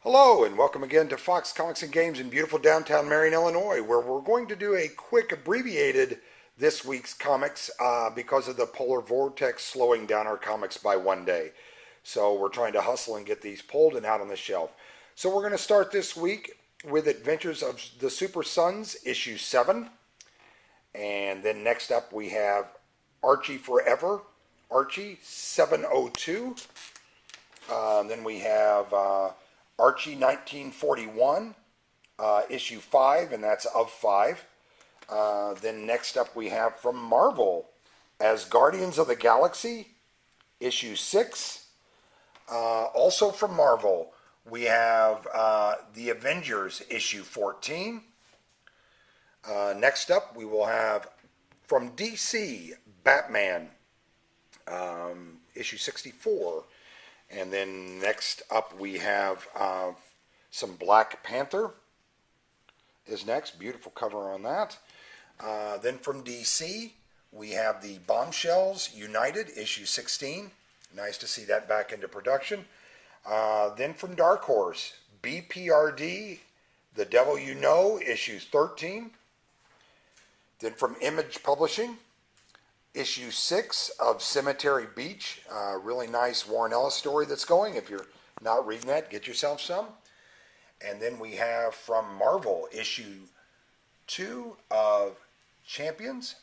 Hello and welcome again to Fox Comics and Games in beautiful downtown Marion, Illinois, where we're going to do a quick abbreviated this week's comics because of the polar vortex slowing down our comics by one day. So we're trying to hustle and get these pulled and out on the shelf. So we're going to start this week with Adventures of the Super Sons, issue 7. And then next up we have Archie Forever, Archie 702. Then we have Archie 1941, issue 5, and that's of 5. Then next up we have from Marvel, as Guardians of the Galaxy, issue 6. Also from Marvel, we have The Avengers, issue 14. Next up we will have from DC, Batman, issue 64. And then next up we have some Black Panther is next. Beautiful cover on that. Then from DC we have the Bombshells United, issue 16. Nice to see that back into production. Then from Dark Horse, BPRD, The Devil You Know, issue 13. Then from Image Publishing, issue 6 of Cemetery Beach. Really nice Warren Ellis story that's going. If you're not reading that, get yourself some. And then we have from Marvel, issue 2 of Champions.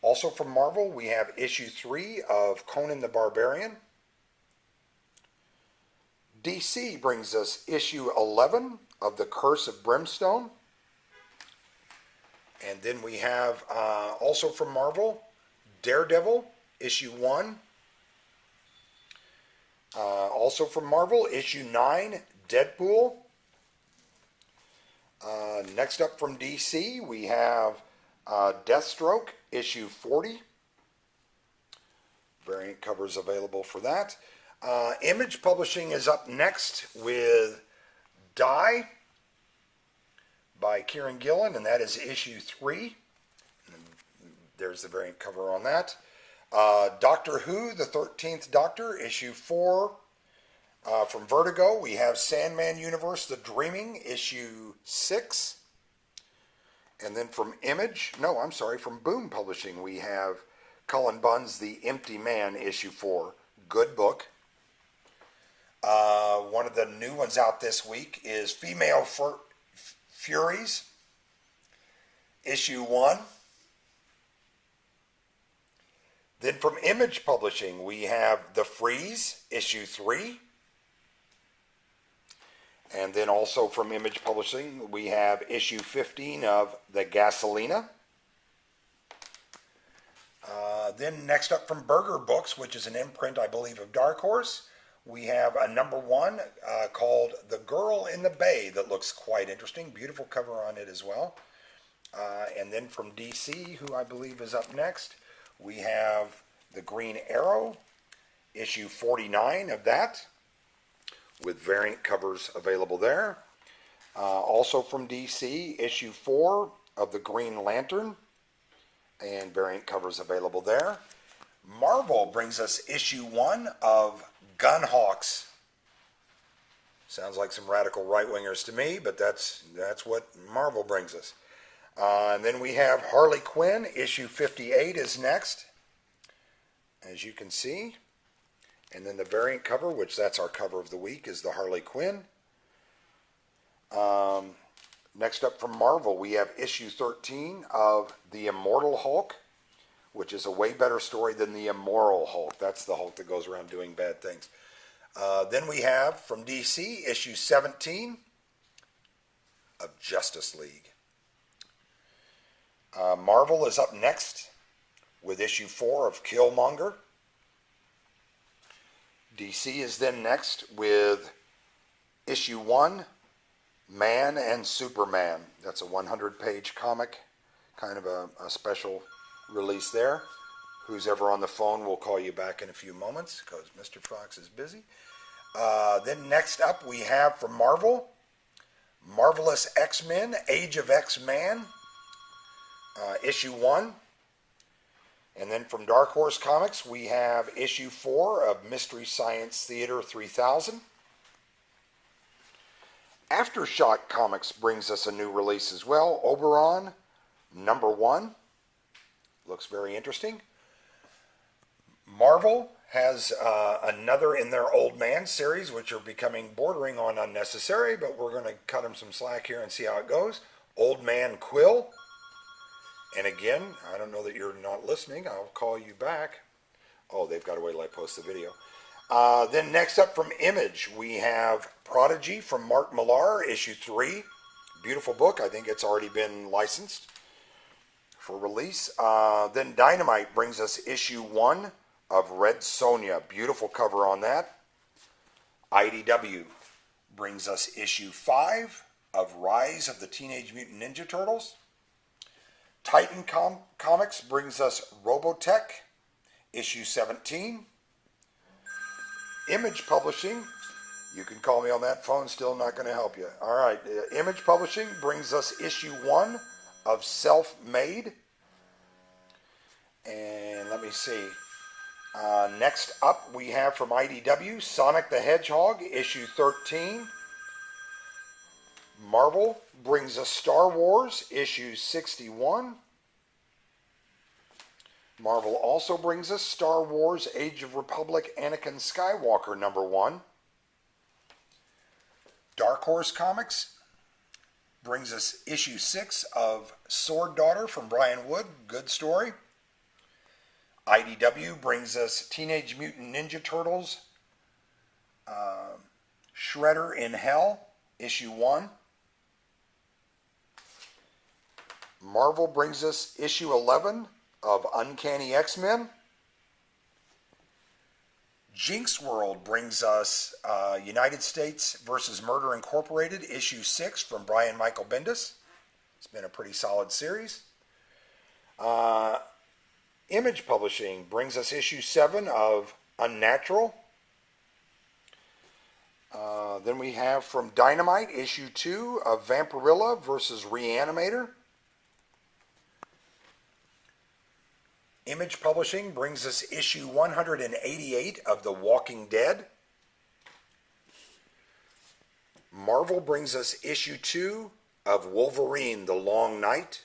Also from Marvel, we have issue 3 of Conan the Barbarian. DC brings us issue 11 of The Curse of Brimstone. And then we have also from Marvel, Daredevil, issue 1. Also from Marvel, issue 9, Deadpool. Next up from DC, we have Deathstroke, issue 40. Variant covers available for that. Image Publishing is up next with Die by Kieran Gillen, and that is issue 3. And there's the variant cover on that. Doctor Who, the 13th Doctor, issue 4. From Vertigo, we have Sandman Universe, The Dreaming, issue 6. And then from from Boom Publishing, we have Cullen Bunn's The Empty Man, issue 4. Good book. One of the new ones out this week is Female Furies, issue 1. Then from Image Publishing, we have The Freeze, issue 3. And then also from Image Publishing, we have issue 15 of The Gasolina. Then next up from Burger Books, which is an imprint, I believe, of Dark Horse, we have a number 1 called The Girl in the Bay that looks quite interesting. Beautiful cover on it as well. And then from DC, who I believe is up next, we have The Green Arrow, issue 49 of that, with variant covers available there. Also from DC, issue 4 of The Green Lantern, and variant covers available there. Marvel brings us issue 1 of Gunhawks. Sounds like some radical right-wingers to me, but that's what Marvel brings us. And then we have Harley Quinn, issue 58 is next, as you can see. And then the variant cover, which that's our cover of the week, is the Harley Quinn. Next up from Marvel, we have issue 13 of The Immortal Hulk, which is a way better story than The Immoral Hulk. That's the Hulk that goes around doing bad things. Then we have from DC, issue 17 of Justice League. Marvel is up next with issue 4 of Killmonger. DC is then next with issue 1, Man and Superman. That's a 100-page comic, kind of a special release there. Who's ever on the phone will call you back in a few moments because Mr. Fox is busy. Then next up we have from Marvel, Marvelous X-Men, Age of X-Man, issue 1. And then from Dark Horse Comics, we have issue 4 of Mystery Science Theater 3000. Aftershock Comics brings us a new release as well. Oberon, #1. Looks very interesting. Marvel has another in their Old Man series, which are becoming bordering on unnecessary, but we're going to cut them some slack here and see how it goes. Old Man Quill. And again, I don't know that you're not listening. I'll call you back. Oh, they've got to wait till I post the video. Then next up from Image, we have Prodigy from Mark Millar, issue 3. Beautiful book. I think it's already been licensed for release. Then Dynamite brings us issue 1 of Red Sonja. Beautiful cover on that. IDW brings us issue 5 of Rise of the Teenage Mutant Ninja Turtles. Titan Comics brings us Robotech, issue 17. Image Publishing, you can call me on that phone, still not going to help you. All right, Image Publishing brings us issue 1 of Self-Made. And let me see. Next up, we have from IDW, Sonic the Hedgehog, issue 13. Marvel brings us Star Wars, issue 61. Marvel also brings us Star Wars, Age of Republic, Anakin Skywalker, #1. Dark Horse Comics brings us issue 6 of Sword Daughter from Brian Wood. Good story. IDW brings us Teenage Mutant Ninja Turtles, Shredder in Hell, issue 1. Marvel brings us issue 11 of Uncanny X-Men. Jinx World brings us United States versus Murder Incorporated, issue 6 from Brian Michael Bendis. It's been a pretty solid series. Image Publishing brings us issue 7 of Unnatural. Then we have from Dynamite, issue 2 of Vampirilla versus Reanimator. Image Publishing brings us issue 188 of The Walking Dead. Marvel brings us issue 2 of Wolverine, The Long Night.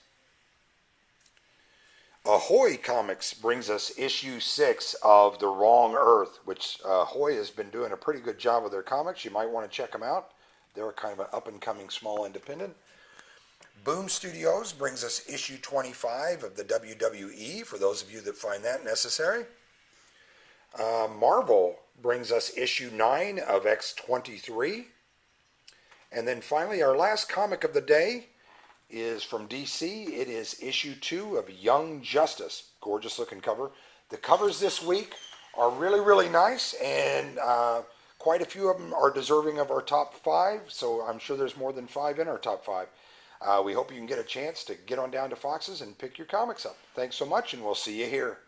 Ahoy Comics brings us issue 6 of The Wrong Earth, which Ahoy has been doing a pretty good job with their comics. You might want to check them out. They're kind of an up-and-coming small independent. Boom Studios brings us issue 25 of the WWE, for those of you that find that necessary. Marvel brings us issue 9 of X-23. And then finally, our last comic of the day is from DC. It is issue 2 of Young Justice. Gorgeous looking cover. The covers this week are really, really nice, and quite a few of them are deserving of our top 5, so I'm sure there's more than 5 in our top 5. We hope you can get a chance to get on down to Fox's and pick your comics up. Thanks so much, and we'll see you here.